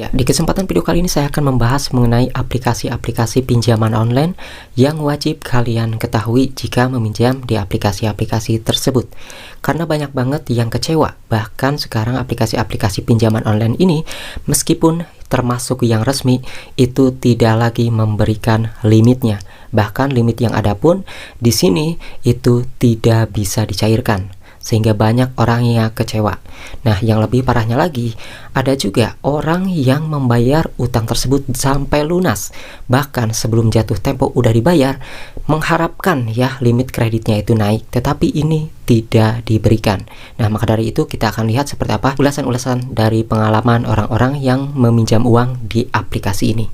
Ya, di kesempatan video kali ini saya akan membahas mengenai aplikasi-aplikasi pinjaman online yang wajib kalian ketahui jika meminjam di aplikasi-aplikasi tersebut. Karena banyak banget yang kecewa, bahkan sekarang aplikasi-aplikasi pinjaman online ini meskipun termasuk yang resmi itu tidak lagi memberikan limitnya. Bahkan limit yang ada pun di sini itu tidak bisa dicairkan, sehingga banyak orang yang kecewa. Nah, yang lebih parahnya lagi, ada juga orang yang membayar utang tersebut sampai lunas. Bahkan sebelum jatuh tempo udah dibayar, mengharapkan ya limit kreditnya itu naik, tetapi ini tidak diberikan. Nah, maka dari itu kita akan lihat seperti apa ulasan-ulasan dari pengalaman orang-orang yang meminjam uang di aplikasi ini.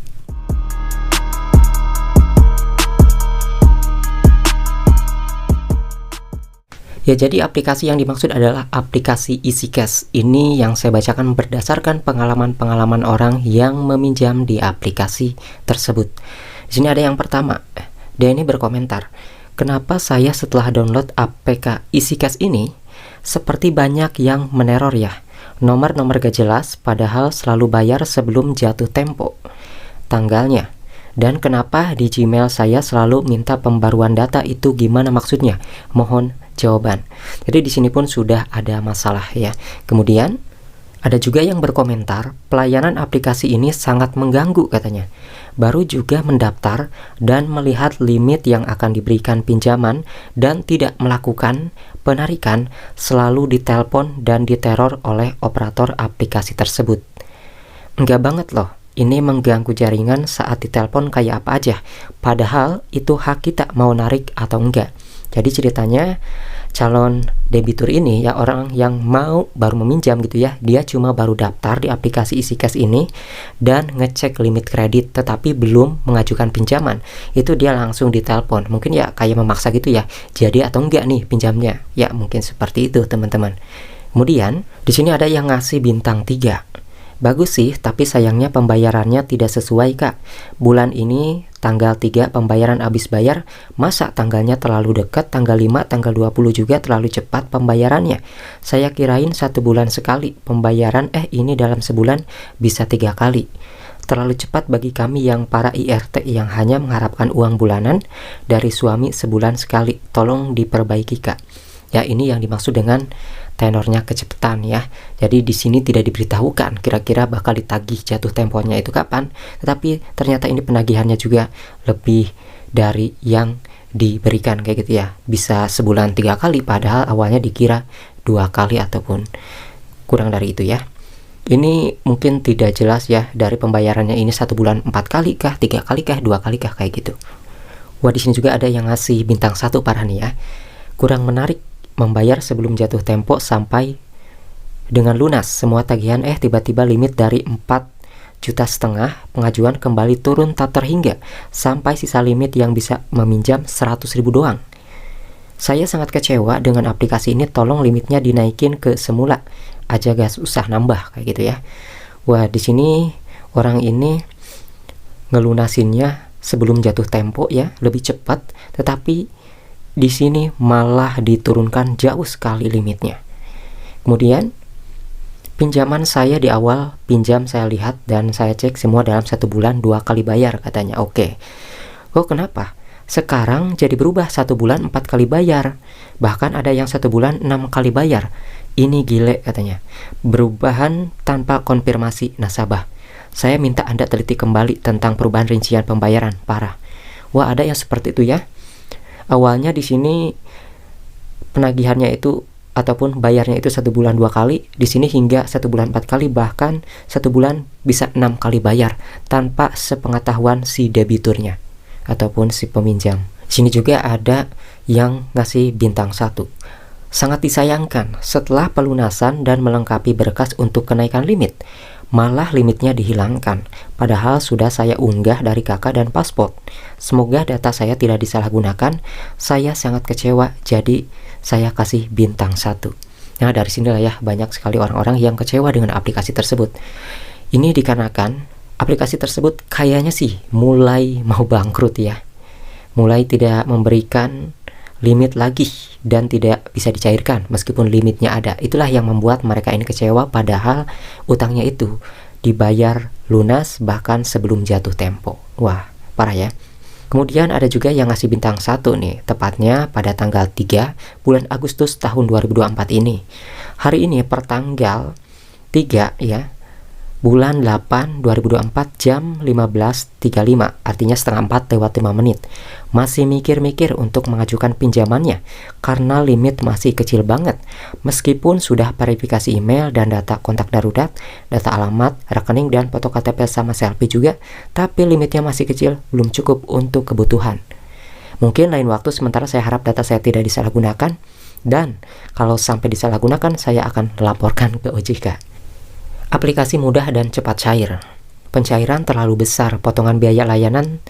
Ya, jadi aplikasi yang dimaksud adalah aplikasi EasyCash. Ini yang saya bacakan berdasarkan pengalaman-pengalaman orang yang meminjam di aplikasi tersebut. Di sini ada yang pertama, dia ini berkomentar, kenapa saya setelah download APK EasyCash ini, seperti banyak yang meneror ya. Nomor-nomor gak jelas, padahal selalu bayar sebelum jatuh tempo. Tanggalnya. Dan kenapa di Gmail saya selalu minta pembaruan data, itu gimana maksudnya? Mohon jawaban. Jadi di sini pun sudah ada masalah ya. Kemudian ada juga yang berkomentar, pelayanan aplikasi ini sangat mengganggu katanya. Baru juga mendaftar dan melihat limit yang akan diberikan pinjaman dan tidak melakukan penarikan, selalu ditelepon dan diteror oleh operator aplikasi tersebut. Enggak banget loh. Ini mengganggu jaringan saat ditelepon kayak apa aja. Padahal itu hak kita mau narik atau enggak. Jadi ceritanya calon debitur ini ya, orang yang mau baru meminjam gitu ya, dia cuma baru daftar di aplikasi EasyCash ini dan ngecek limit kredit tetapi belum mengajukan pinjaman. Itu dia langsung ditelepon. Mungkin ya kayak memaksa gitu ya. Jadi atau enggak nih pinjamnya. Ya mungkin seperti itu teman-teman. Kemudian di sini ada yang ngasih bintang 3. Bagus sih, tapi sayangnya pembayarannya tidak sesuai kak. Bulan ini tanggal 3 pembayaran habis bayar, masa tanggalnya terlalu dekat, tanggal 5, tanggal 20 juga terlalu cepat pembayarannya. Saya kirain 1 bulan sekali pembayaran, ini dalam sebulan bisa 3 kali. Terlalu cepat bagi kami yang para IRT yang hanya mengharapkan uang bulanan dari suami sebulan sekali. Tolong diperbaiki kak. Ya, ini yang dimaksud dengan tenornya kecepatan ya. Jadi di sini tidak diberitahukan kira-kira bakal ditagih jatuh temponya itu kapan, tetapi ternyata ini penagihannya juga lebih dari yang diberikan kayak gitu ya. Bisa sebulan 3 kali padahal awalnya dikira 2 kali ataupun kurang dari itu ya. Ini mungkin tidak jelas ya, dari pembayarannya ini 1 bulan 4 kali kah, 3 kali kah, 2 kali kah, kayak gitu. Wah, di sini juga ada yang ngasih bintang 1 parah nih ya. Kurang menarik, membayar sebelum jatuh tempo sampai dengan lunas semua tagihan, tiba-tiba limit dari 4,5 juta pengajuan kembali turun tak terhingga sampai sisa limit yang bisa meminjam 100.000 doang. Saya sangat kecewa dengan aplikasi ini, tolong limitnya dinaikin ke semula aja, gak usah nambah kayak gitu ya. Wah, di sini orang ini ngelunasinnya sebelum jatuh tempo ya, lebih cepat, tetapi di sini malah diturunkan jauh sekali limitnya. Kemudian pinjaman saya di awal pinjam saya lihat dan saya cek semua dalam 1 bulan 2 kali bayar katanya. Oke. Kok kenapa? Sekarang jadi berubah 1 bulan 4 kali bayar. Bahkan ada yang 1 bulan 6 kali bayar. Ini gile katanya. Perubahan tanpa konfirmasi nasabah. Saya minta Anda teliti kembali tentang perubahan rincian pembayaran. Parah. Wah, ada yang seperti itu ya. Awalnya di sini penagihannya itu ataupun bayarnya itu 1 bulan 2 kali, di sini hingga 1 bulan 4 kali, bahkan 1 bulan bisa 6 kali bayar tanpa sepengetahuan si debiturnya ataupun si peminjam. Di sini juga ada yang ngasih bintang 1. Sangat disayangkan, setelah pelunasan dan melengkapi berkas untuk kenaikan limit, malah limitnya dihilangkan, padahal sudah saya unggah dari KK dan paspor. Semoga data saya tidak disalahgunakan. Saya sangat kecewa, jadi saya kasih bintang 1. Nah, dari sinilah ya banyak sekali orang-orang yang kecewa dengan aplikasi tersebut. Ini dikarenakan aplikasi tersebut kayaknya sih mulai mau bangkrut ya, mulai tidak memberikan limit lagi dan tidak bisa dicairkan meskipun limitnya ada. Itulah yang membuat mereka ini kecewa, padahal utangnya itu dibayar lunas bahkan sebelum jatuh tempo. Wah, parah ya. Kemudian ada juga yang ngasih bintang 1 nih, tepatnya pada tanggal 3 bulan Agustus tahun 2024 ini. Hari ini pertanggal 3 ya, bulan 8 2024 jam 15.35, artinya setengah 4 lewat 5 menit. Masih mikir-mikir untuk mengajukan pinjamannya karena limit masih kecil banget. Meskipun sudah verifikasi email dan data kontak darurat, data alamat, rekening, dan foto KTP sama selfie juga, tapi limitnya masih kecil, belum cukup untuk kebutuhan. Mungkin lain waktu, sementara saya harap data saya tidak disalahgunakan, dan kalau sampai disalahgunakan saya akan laporkan ke OJK. Aplikasi mudah dan cepat cair. Pencairan terlalu besar, potongan biaya layanan,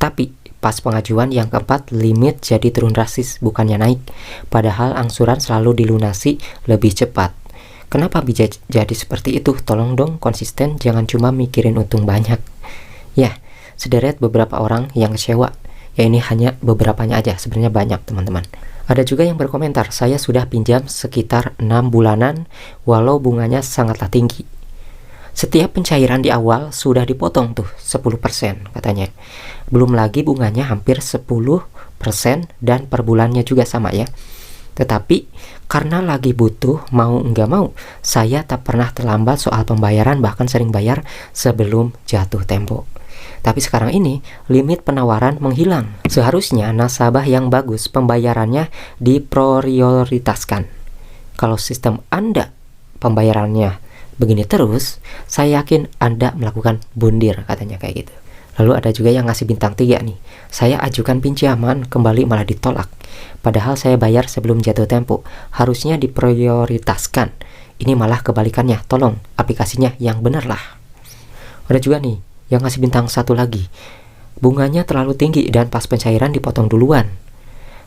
tapi pas pengajuan yang keempat, limit jadi turun drastis, bukannya naik. Padahal angsuran selalu dilunasi lebih cepat. Kenapa bisa jadi seperti itu? Tolong dong konsisten, jangan cuma mikirin untung banyak. Ya, sederet beberapa orang yang kecewa. Ya, ini hanya beberapanya aja, sebenarnya banyak teman-teman. Ada juga yang berkomentar, saya sudah pinjam sekitar 6 bulanan, walau bunganya sangatlah tinggi. Setiap pencairan di awal sudah dipotong tuh 10% katanya. Belum lagi bunganya hampir 10% dan per bulannya juga sama ya. Tetapi karena lagi butuh, mau nggak mau, saya tak pernah terlambat soal pembayaran, bahkan sering bayar sebelum jatuh tempo. Tapi sekarang ini limit penawaran menghilang. Seharusnya nasabah yang bagus pembayarannya diprioritaskan. Kalau sistem Anda pembayarannya begini terus, saya yakin Anda melakukan bundir, katanya kayak gitu. Lalu ada juga yang ngasih bintang 3 nih. Saya ajukan pinjaman, kembali malah ditolak. Padahal saya bayar sebelum jatuh tempo. Harusnya diprioritaskan. Ini malah kebalikannya. Tolong aplikasinya yang bener lah. Ada juga nih yang ngasih bintang 1 lagi. Bunganya terlalu tinggi dan pas pencairan dipotong duluan.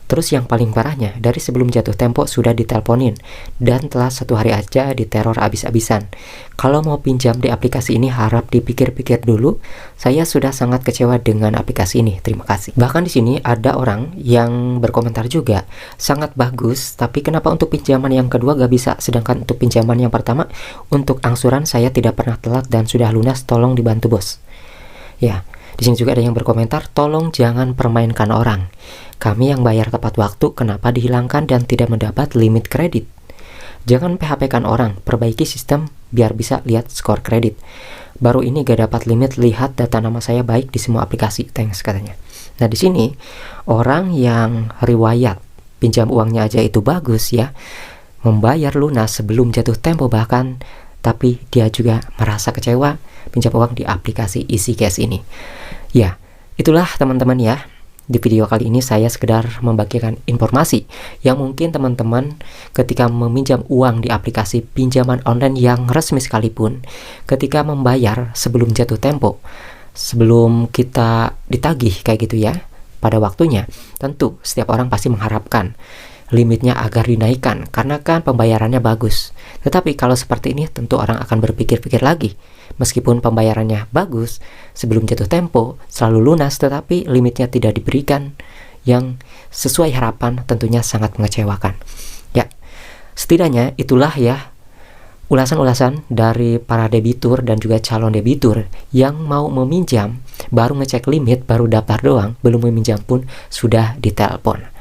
Terus yang paling parahnya, dari sebelum jatuh tempo sudah diteleponin, dan telah 1 hari aja diteror abis-abisan. Kalau mau pinjam di aplikasi ini harap dipikir-pikir dulu. Saya sudah sangat kecewa dengan aplikasi ini. Terima kasih. Bahkan di sini ada orang yang berkomentar juga, sangat bagus, tapi kenapa untuk pinjaman yang kedua gak bisa? Sedangkan untuk pinjaman yang pertama, untuk angsuran saya tidak pernah telat dan sudah lunas, tolong dibantu bos. Ya, di sini juga ada yang berkomentar, tolong jangan permainkan orang. Kami yang bayar tepat waktu, kenapa dihilangkan dan tidak mendapat limit kredit? Jangan PHP-kan orang, perbaiki sistem biar bisa lihat skor kredit. Baru ini gak dapat limit, lihat data nama saya baik di semua aplikasi, thanks katanya. Nah di sini orang yang riwayat pinjam uangnya aja itu bagus ya, membayar lunas sebelum jatuh tempo bahkan, tapi dia juga merasa kecewa pinjam uang di aplikasi EasyCash ini. Ya, itulah teman-teman ya. Di video kali ini saya sekedar membagikan informasi yang mungkin teman-teman ketika meminjam uang di aplikasi pinjaman online yang resmi sekalipun, ketika membayar sebelum jatuh tempo, sebelum kita ditagih kayak gitu ya, pada waktunya, tentu setiap orang pasti mengharapkan limitnya agar dinaikkan karena kan pembayarannya bagus. Tetapi kalau seperti ini tentu orang akan berpikir-pikir lagi. Meskipun pembayarannya bagus sebelum jatuh tempo, selalu lunas, tetapi limitnya tidak diberikan yang sesuai harapan, tentunya sangat mengecewakan. Ya, setidaknya itulah ya ulasan-ulasan dari para debitur dan juga calon debitur yang mau meminjam, baru ngecek limit, baru daftar doang, belum meminjam pun sudah ditelepon.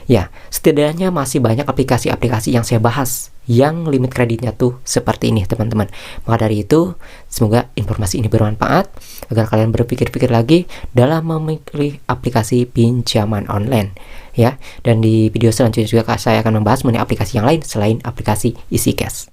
Ya, setidaknya masih banyak aplikasi-aplikasi yang saya bahas yang limit kreditnya tuh seperti ini teman-teman. Maka dari itu, semoga informasi ini bermanfaat agar kalian berpikir-pikir lagi dalam memilih aplikasi pinjaman online ya. Dan di video selanjutnya juga saya akan membahas mengenai aplikasi yang lain selain aplikasi EasyCash.